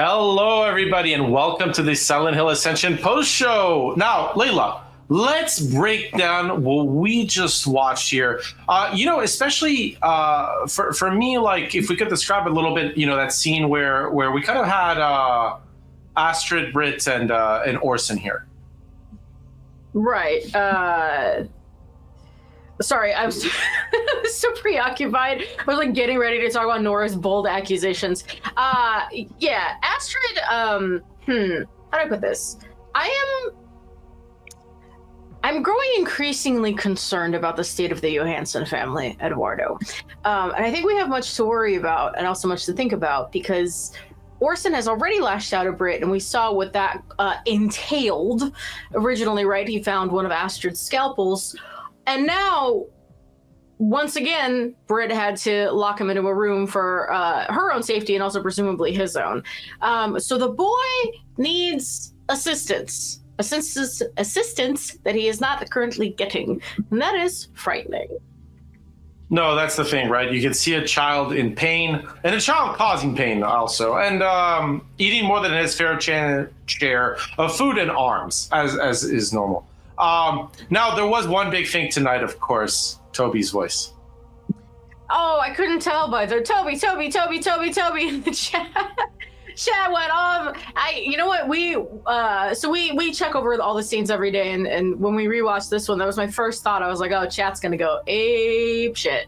Hello, everybody, and welcome to the Silent Hill Ascension post show. Now, Layla, let's break down what we just watched here. Especially for me, like if we could describe a little bit, that scene where we kind of had Astrid, Britt, and Orson here. Right. Sorry, I was so preoccupied. I was like getting ready to talk about Nora's bold accusations. Yeah, Astrid, how do I put this? I'm growing increasingly concerned about the state of the Johansson family, Eduardo. And I think we have much to worry about and also much to think about because Orson has already lashed out at Britt, and we saw what that entailed originally, right? He found one of Astrid's scalpels. And now, once again, Britt had to lock him into a room for her own safety and also presumably his own. So the boy needs assistance that he is not currently getting. And that is frightening. No, that's the thing, right? You can see a child in pain and a child causing pain also, and eating more than his fair share of food and arms, as is normal. Now, there was one big thing tonight, of course, Toby's voice. Oh, I couldn't tell by the Toby in the chat. Chat went off. You know what? We check over all the scenes every day, and when we rewatched this one, that was my first thought. I was like, oh, chat's gonna go ape shit.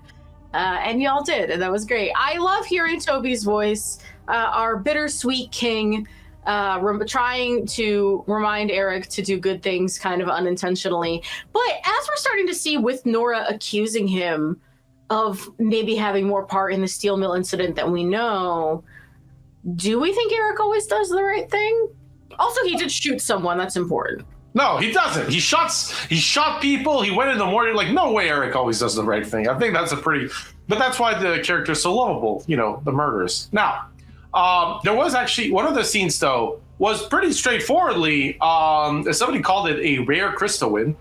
And y'all did, and that was great. I love hearing Toby's voice, our bittersweet king, trying to remind Eric to do good things kind of unintentionally. But as we're starting to see with Nora accusing him of maybe having more part in the steel mill incident than we know, do we think Eric always does the right thing? Also, he did shoot someone. That's important. No, he doesn't. He shot people. He went in the morning. Like, no way Eric always does the right thing. I think that's but that's why the character is so lovable, the murders. Now, there was actually one of the scenes, though, was pretty straightforwardly, somebody called it a rare Krista win,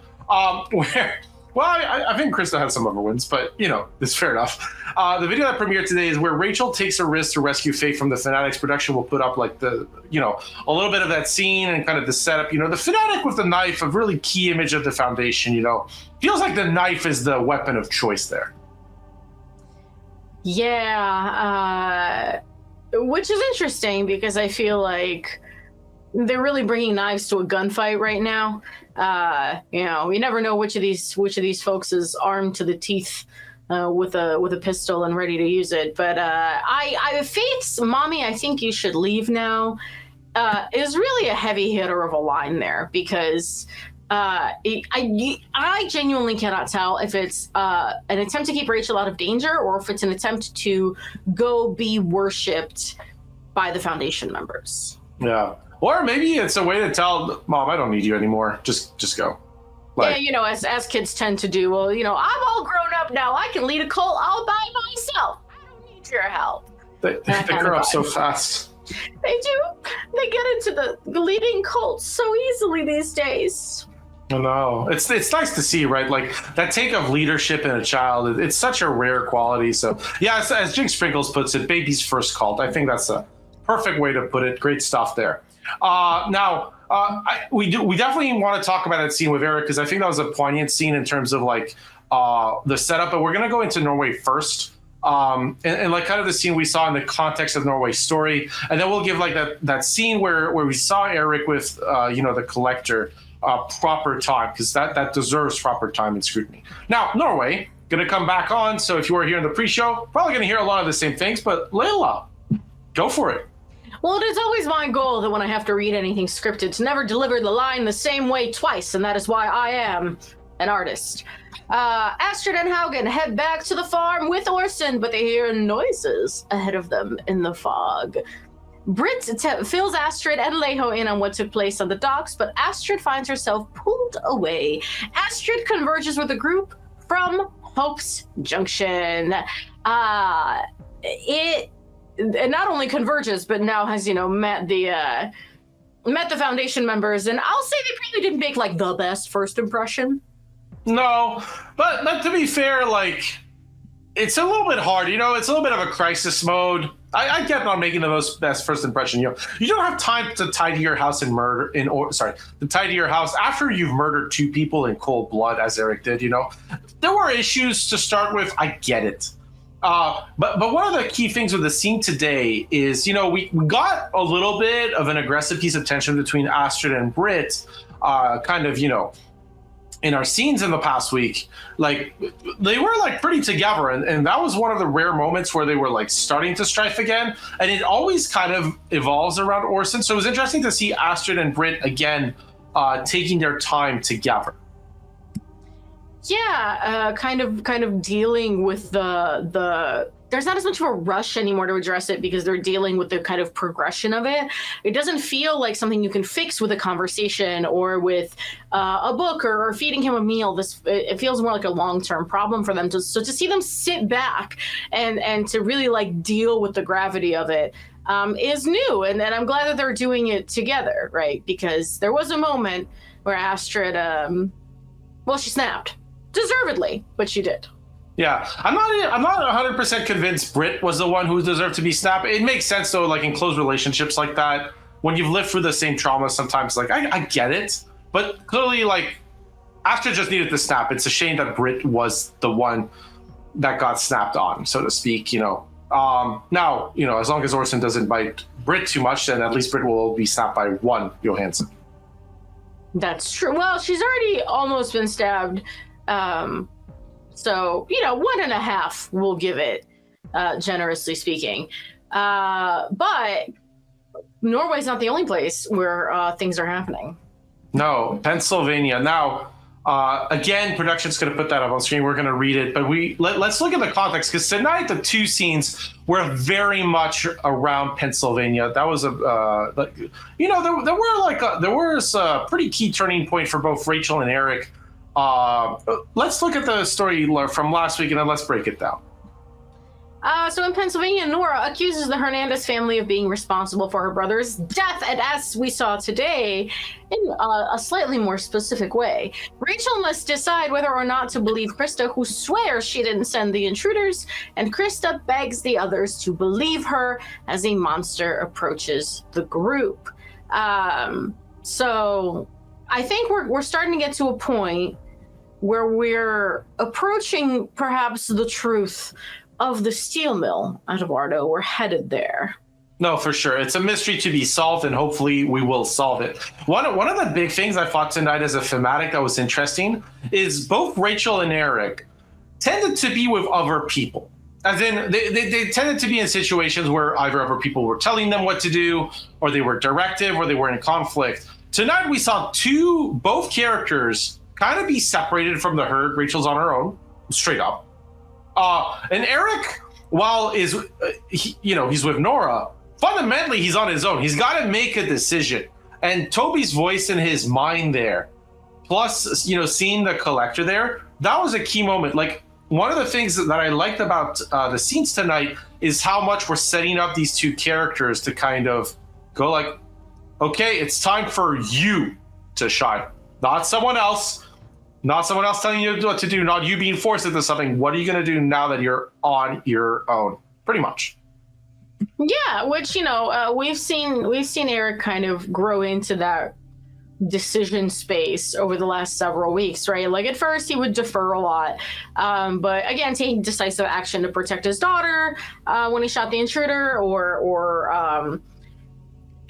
where, well, I think Krista had some other wins, but, it's fair enough. The video that premiered today is where Rachel takes a risk to rescue Faith from the Fanatics. Production will put up, like, a little bit of that scene and kind of the setup. The Fanatic with the knife, a really key image of the Foundation, feels like the knife is the weapon of choice there. Yeah, which is interesting because I feel like they're really bringing knives to a gunfight right now. You never know which of these folks is armed to the teeth with a pistol and ready to use it. But Faith's mommy, I think you should leave now, is really a heavy hitter of a line there because I genuinely cannot tell if it's an attempt to keep Rachel out of danger or if it's an attempt to go be worshipped by the Foundation members. Yeah. Or maybe it's a way to tell Mom, I don't need you anymore. Just go. Yeah, as kids tend to do. Well, I'm all grown up now. I can lead a cult all by myself. I don't need your help. They grow up so fast. They do. They get into the leading cults so easily these days. I know. It's nice to see, right? Like that take of leadership in a child. It's such a rare quality. So yeah, as Jinx Sprinkles puts it, baby's first cult. I think that's a perfect way to put it. Great stuff there. Now, we definitely want to talk about that scene with Eric because I think that was a poignant scene in terms of like the setup. But we're going to go into Norway first, and like kind of the scene we saw in the context of Norway's story, and then we'll give like that scene where we saw Eric with the collector proper time because that deserves proper time and scrutiny. Now, Norway going to come back on. So if you were here in the pre-show, probably going to hear a lot of the same things. But Layla, go for it. Well, it is always my goal that when I have to read anything scripted to never deliver the line the same way twice, and that is why I am an artist. Astrid and Haugen head back to the farm with Orson, but they hear noises ahead of them in the fog. Britt fills Astrid and Leho in on what took place on the docks, but Astrid finds herself pulled away. Astrid converges with a group from Hope's Junction. It not only converges, but now has, met the Foundation members. And I'll say they probably didn't make, like, the best first impression. No, but to be fair, like, it's a little bit hard. It's a little bit of a crisis mode. I get not making the best first impression. You don't have time to tidy your house and to tidy your house after you've murdered two people in cold blood, as Eric did. There were issues to start with. I get it. But one of the key things with the scene today is, we got a little bit of an aggressive piece of tension between Astrid and Britt, in our scenes in the past week. Like, they were like pretty together, and that was one of the rare moments where they were like starting to strife again, and it always kind of evolves around Orson. So it was interesting to see Astrid and Britt again taking their time together. Yeah, kind of dealing with the there's not as much of a rush anymore to address it because they're dealing with the kind of progression of it. It doesn't feel like something you can fix with a conversation or with a book or feeding him a meal. It feels more like a long-term problem for them. So to see them sit back and to really like deal with the gravity of it is new. And I'm glad that they're doing it together, right? Because there was a moment where Astrid, she snapped. Deservedly, but she did. Yeah, I'm not 100% convinced Britt was the one who deserved to be snapped. It makes sense though, like in close relationships like that, when you've lived through the same trauma, sometimes like I get it, but clearly like Astrid just needed to snap. It's a shame that Britt was the one that got snapped on, so to speak. Now, as long as Orson doesn't bite Britt too much, then at least Britt will be snapped by one Johansson. That's true. Well, she's already almost been stabbed. So, 1.5, we'll give it, generously speaking. But Norway's not the only place where things are happening. No, Pennsylvania. Now, again, production's going to put that up on screen. We're going to read it, but let's look at the context, because tonight the two scenes were very much around Pennsylvania. That was there was a pretty key turning point for both Rachel and Eric. Let's look at the story from last week and then let's break it down. So in Pennsylvania, Nora accuses the Hernandez family of being responsible for her brother's death, and as we saw today, in a slightly more specific way. Rachel must decide whether or not to believe Krista, who swears she didn't send the intruders, and Krista begs the others to believe her as a monster approaches the group. So I think we're starting to get to a point where we're approaching perhaps the truth of the steel mill, Eduardo. We're headed there. No, for sure. It's a mystery to be solved, and hopefully we will solve it. One of the big things I thought tonight as a thematic that was interesting is both Rachel and Eric tended to be with other people. As in, they tended to be in situations where either other people were telling them what to do, or they were directive, or they were in conflict. Tonight we saw both characters kind of be separated from the herd. Rachel's on her own, straight up. And Eric, while he's with Nora, fundamentally he's on his own. He's got to make a decision. And Toby's voice in his mind there, plus, seeing the collector there, that was a key moment. Like, one of the things that I liked about the scenes tonight is how much we're setting up these two characters to kind of go like, okay, it's time for you to shine. Not someone else telling you what to do, not you being forced into something. What are you going to do now that you're on your own? Pretty much. Yeah, which, we've seen Eric kind of grow into that decision space over the last several weeks, right? Like, at first he would defer a lot, but again, taking decisive action to protect his daughter when he shot the intruder, or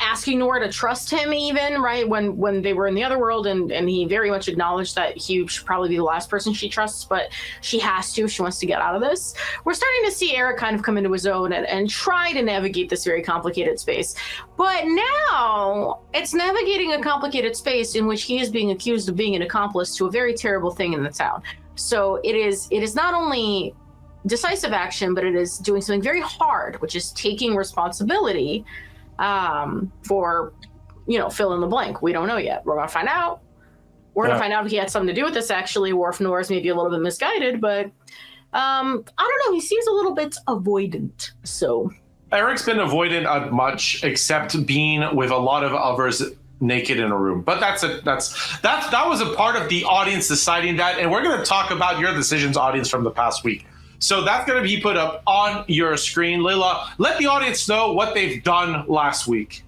asking Nora to trust him, even, right, when they were in the other world, and he very much acknowledged that he should probably be the last person she trusts, but she has to if she wants to get out of this. We're starting to see Eric kind of come into his own and try to navigate this very complicated space. But now it's navigating a complicated space in which he is being accused of being an accomplice to a very terrible thing in the town. So it is not only decisive action, but it is doing something very hard, which is taking responsibility for, fill in the blank. We don't know yet. We're going to find out. We're going to find out if he had something to do with this, actually, or if Nora's maybe a little bit misguided, but I don't know. He seems a little bit avoidant, so. Eric's been avoidant much, except being with a lot of others naked in a room. But that was a part of the audience deciding that, and we're going to talk about your decisions, audience, from the past week. So that's going to be put up on your screen. Layla, let the audience know what they've done last week.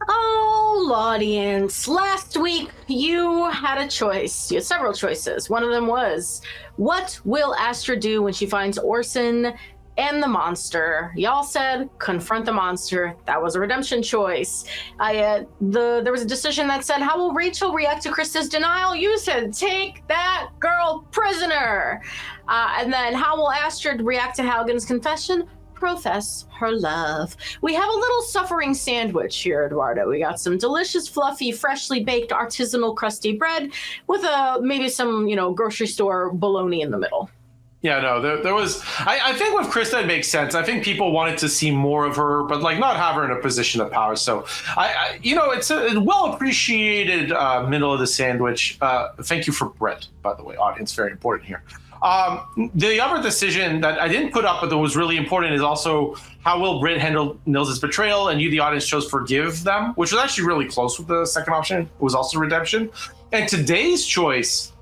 Oh, audience. Last week, you had a choice. You had several choices. One of them was, what will Astra do when she finds Orson and the monster? Y'all said, confront the monster. That was a redemption choice. There was a decision that said, how will Rachel react to Krista's denial? You said, take that girl prisoner. And then, how will Astra react to Halligan's confession? Profess her love. We have a little suffering sandwich here, Eduardo. We got some delicious, fluffy, freshly baked, artisanal, crusty bread with maybe some, grocery store bologna in the middle. Yeah, no, there was. I think with Krista, it makes sense. I think people wanted to see more of her, but not have her in a position of power. So, it's a well appreciated middle of the sandwich. Thank you for bread, by the way, audience. Very important here. The other decision that I didn't put up, but that was really important, is also how will Britt handle Nils' betrayal, and you, the audience, chose forgive them, which was actually really close with the second option. It was also redemption. And today's choice,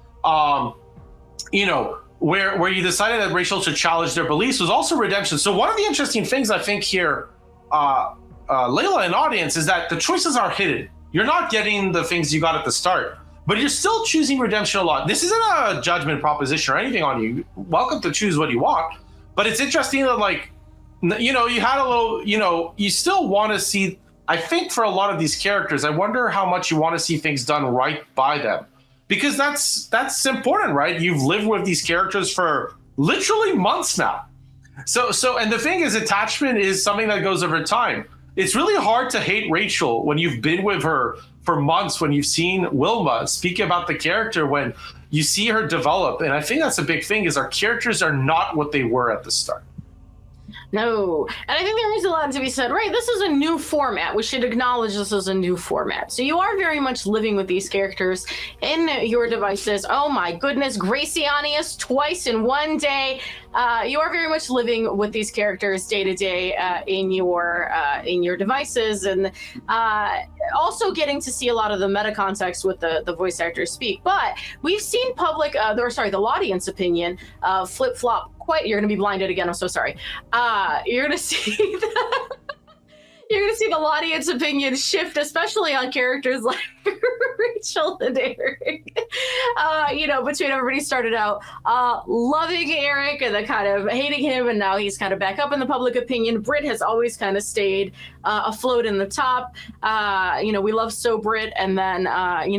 where you decided that Rachel should challenge their beliefs, was also redemption. So one of the interesting things I think here, Layla and audience, is that the choices are hidden. You're not getting the things you got at the start, but you're still choosing redemption a lot. This isn't a judgment proposition or anything on you. Welcome to choose what you want. But it's interesting that, you had a little, you still want to see, I think for a lot of these characters, I wonder how much you want to see things done right by them. Because that's important, right? You've lived with these characters for literally months now. So, and the thing is, attachment is something that goes over time. It's really hard to hate Rachel when you've been with her for months, when you've seen Wilma speak about the character, when you see her develop. And I think that's a big thing, is our characters are not what they were at the start. No. And I think there is a lot to be said, right? This is a new format. We should acknowledge this is a new format. So you are very much living with these characters in your devices. Oh my goodness, Gracianius twice in one day. You are very much living with these characters day to day in your devices, and also getting to see a lot of the meta context with the voice actors speak. But we've seen the audience opinion flip flop. You're going to be blinded again. I'm so sorry. You're going to see the audience opinion shift, especially on characters like Rachel and Eric. Between everybody started out loving Eric and then kind of hating him, and now he's kind of back up in the public opinion. Britt has always kind of stayed afloat in the top. We love Britt, and then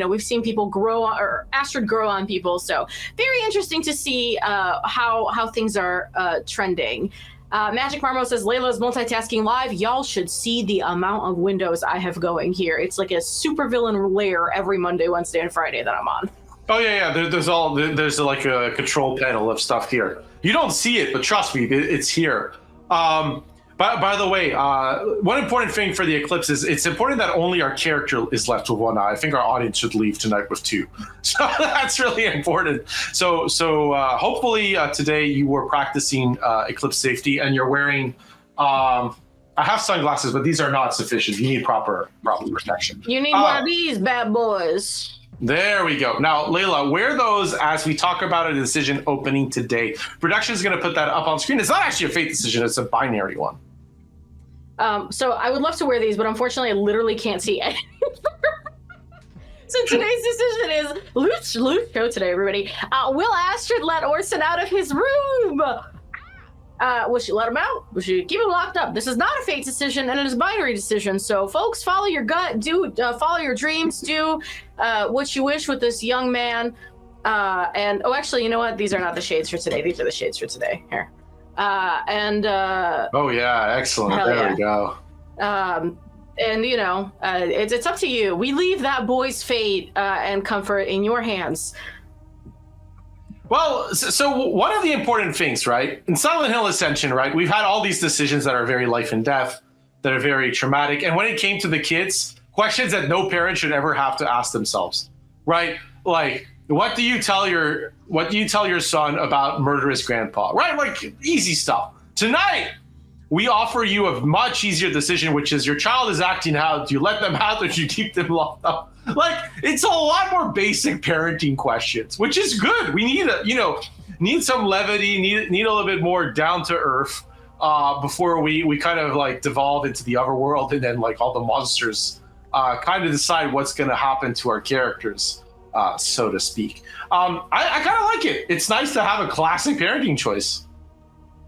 we've seen people grow or Astrid grow on people. So very interesting to see how things are trending. Magic Marmo says, Layla's multitasking live. Y'all should see the amount of windows I have going here. It's like a supervillain layer every Monday, Wednesday, and Friday that I'm on. Oh, yeah. There's like a control panel of stuff here. You don't see it, but trust me, it's here. By the way, one important thing for the eclipse is it's important that only our character is left with one eye. I think our audience should leave tonight with two. So that's really important. So hopefully today you were practicing eclipse safety, and you're wearing, I have sunglasses, but these are not sufficient. You need proper protection. You need one of these bad boys. There we go. Now, Layla, wear those as we talk about a decision opening today. Production is going to put that up on screen. It's not actually a fate decision. It's a binary one. So I would love to wear these, but unfortunately I literally can't see any. So today's decision is loose show today, everybody. Will Astrid let Orson out of his room? Will she let him out? Will she keep him locked up? This is not a fate decision, and it is a binary decision. So folks, follow your gut, follow your dreams, do what you wish with this young man. Actually, you know what? These are not the shades for today. These are the shades for today. Here. Oh yeah, excellent. There we go. It's up to you. We leave that boy's fate and comfort in your hands. Well, so one of the important things, right, in Silent Hill Ascension, right, we've had all these decisions that are very life and death, that are very traumatic, and when it came to the kids, questions that no parent should ever have to ask themselves, right? Like, what do you tell your son about murderous grandpa, right? Like, easy stuff. Tonight, we offer you a much easier decision, which is your child is acting out. Do you let them out or do you keep them locked up? Like, it's a lot more basic parenting questions, which is good. We need need some levity, need a little bit more down to earth before we kind of like devolve into the other world, and then like all the monsters kind of decide what's going to happen to our characters, so to speak. I kind of like it. It's nice to have a classic parenting choice.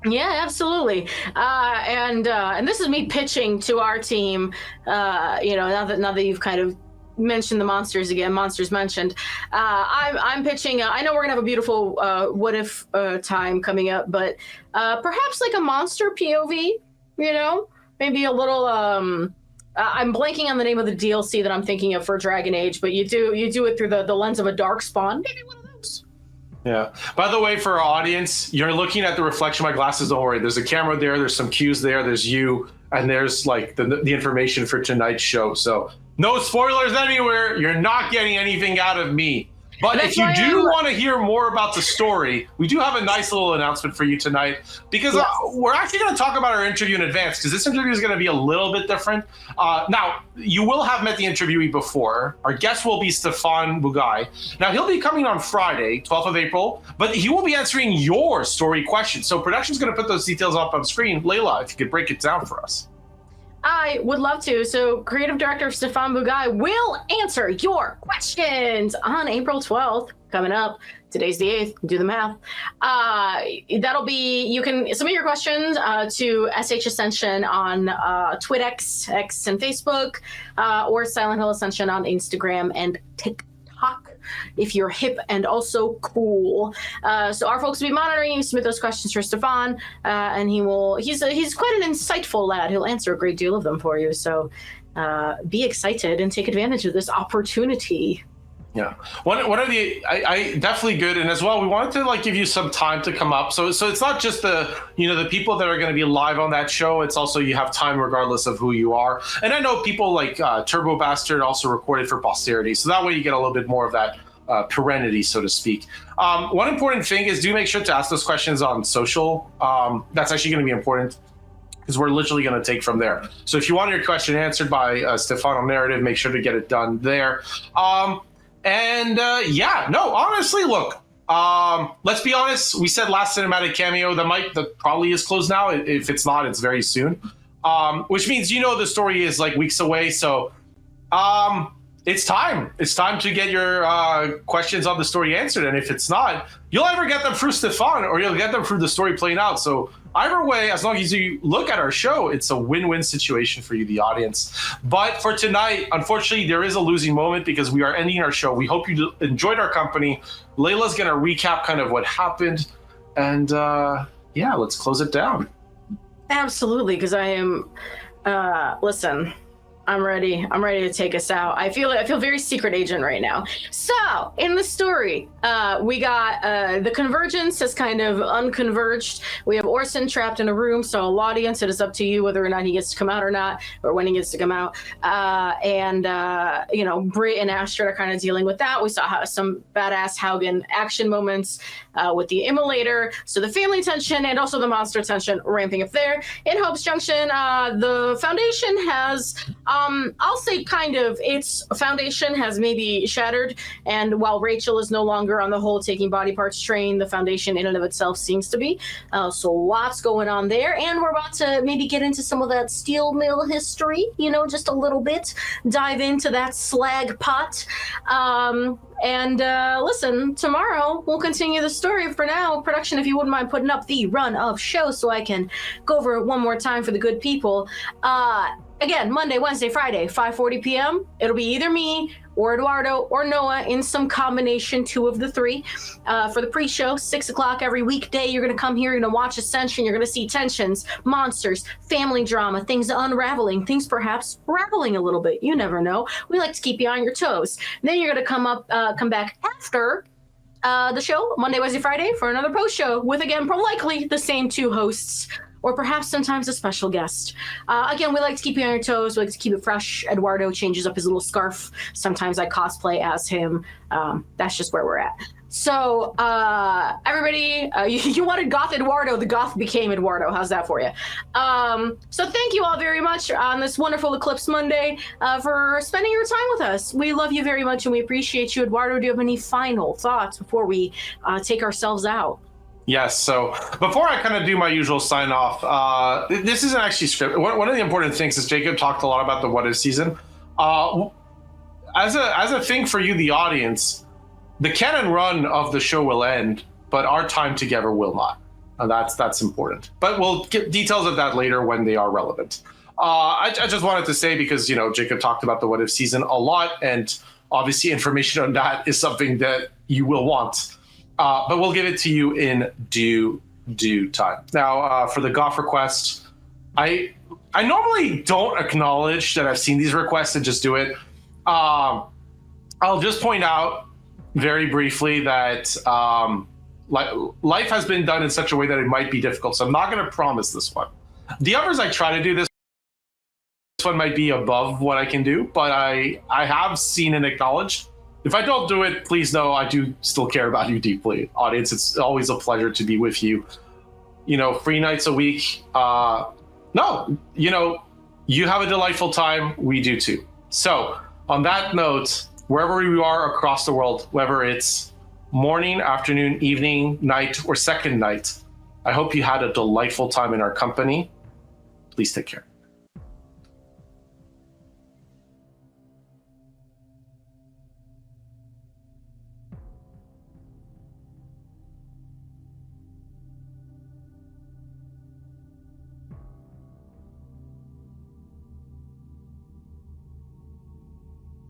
Yeah, absolutely. And this is me pitching to our team. Now that you've kind of mentioned the monsters again, monsters mentioned. I'm pitching. I know we're gonna have a beautiful what if time coming up, but perhaps like a monster POV. Maybe a little. I'm blanking on the name of the DLC that I'm thinking of for Dragon Age, but you do it through the lens of a darkspawn. Maybe one of those. Yeah. By the way, for our audience, you're looking at the reflection of my glasses. Don't worry. There's a camera there. There's some cues there. There's you, and there's like the information for tonight's show. So no spoilers anywhere. You're not getting anything out of me. But if you do want to hear more about the story, we do have a nice little announcement for you tonight, because we're actually going to talk about our interview in advance, because this interview is going to be a little bit different. Now, you will have met the interviewee before. Our guest will be Stefan Bugai. Now, he'll be coming on Friday, 12th of April, but he will be answering your story questions. So production's going to put those details up on screen. Layla, if you could break it down for us. I would love to. So creative director Stefan Bugai will answer your questions on April 12th, coming up. Today's the 8th. Do the math. That'll be, you can submit your questions to SH Ascension on TwitX, X and Facebook, or Silent Hill Ascension on Instagram and TikTok, if you're hip and also cool. So our folks will be monitoring you. Submit those questions for Stefan, and he's quite an insightful lad. He'll answer a great deal of them for you. So be excited and take advantage of this opportunity. Yeah, one of the I definitely good, and as well we wanted to like give you some time to come up. So it's not just the people that are going to be live on that show. It's also you have time regardless of who you are. And I know people like Turbo Bastard also recorded for posterity, so that way you get a little bit more of that perenity, so to speak. One important thing is do make sure to ask those questions on social. That's actually going to be important, because we're literally going to take from there. So if you want your question answered by Stefan on Narrative, make sure to get it done there. Honestly, look, let's be honest. We said last cinematic cameo, that probably is closed now. If it's not, it's very soon. Which means, the story is like weeks away. So, it's time. It's time to get your questions on the story answered. And if it's not, you'll either get them through Stefan or you'll get them through the story playing out. So either way, as long as you look at our show, it's a win-win situation for you, the audience. But for tonight, unfortunately, there is a losing moment because we are ending our show. We hope you enjoyed our company. Layla's going to recap kind of what happened. And let's close it down. Absolutely, because I am, listen, I'm ready to take us out. I feel very secret agent right now. So in the story, we got the convergence has kind of unconverged. We have Orson trapped in a room. So audience, it is up to you whether or not he gets to come out or not, or when he gets to come out. Brit and Astrid are kind of dealing with that. We saw some badass Haugen action moments with the immolator. So the family tension and also the monster tension ramping up there. In Hope's Junction, the Foundation has I'll say kind of its foundation has maybe shattered, and while Rachel is no longer on the whole taking body parts train, the Foundation in and of itself seems to be. So lots going on there, and we're about to maybe get into some of that steel mill history, just a little bit, dive into that slag pot. Listen, tomorrow we'll continue the story. For now, production, if you wouldn't mind putting up the run of show so I can go over it one more time for the good people. Again, Monday, Wednesday, Friday, 5:40 p.m. It'll be either me or Eduardo or Noah in some combination, two of the three. For the pre-show, 6 o'clock every weekday, you're going to come here, you're going to watch Ascension, you're going to see tensions, monsters, family drama, things unraveling, things perhaps raveling a little bit. You never know. We like to keep you on your toes. Then you're going to come back after the show, Monday, Wednesday, Friday, for another post-show with, again, likely the same two hosts, or perhaps sometimes a special guest. Again, we like to keep you on your toes. We like to keep it fresh. Eduardo changes up his little scarf. Sometimes I cosplay as him. That's just where we're at. So everybody, you wanted Goth Eduardo. The Goth became Eduardo. How's that for you? So thank you all very much on this wonderful Eclipse Monday for spending your time with us. We love you very much and we appreciate you. Eduardo, do you have any final thoughts before we take ourselves out? Yes. So before I kind of do my usual sign off, this isn't actually scripted. One of the important things is Jacob talked a lot about the what if season. As a thing for you, the audience, the canon run of the show will end, but our time together will not. And that's important. But we'll get details of that later when they are relevant. I just wanted to say, because Jacob talked about the what if season a lot, and obviously information on that is something that you will want. But we'll give it to you in due time. Now, for the Goth request, I normally don't acknowledge that I've seen these requests and just do it. I'll just point out very briefly that life has been done in such a way that it might be difficult. So I'm not going to promise this one. The others I try to do, this one might be above what I can do, but I have seen and acknowledged. If I don't do it, please know I do still care about you deeply. Audience, it's always a pleasure to be with you. 3 nights a week. You have a delightful time. We do too. So on that note, wherever you are across the world, whether it's morning, afternoon, evening, night, or second night, I hope you had a delightful time in our company. Please take care.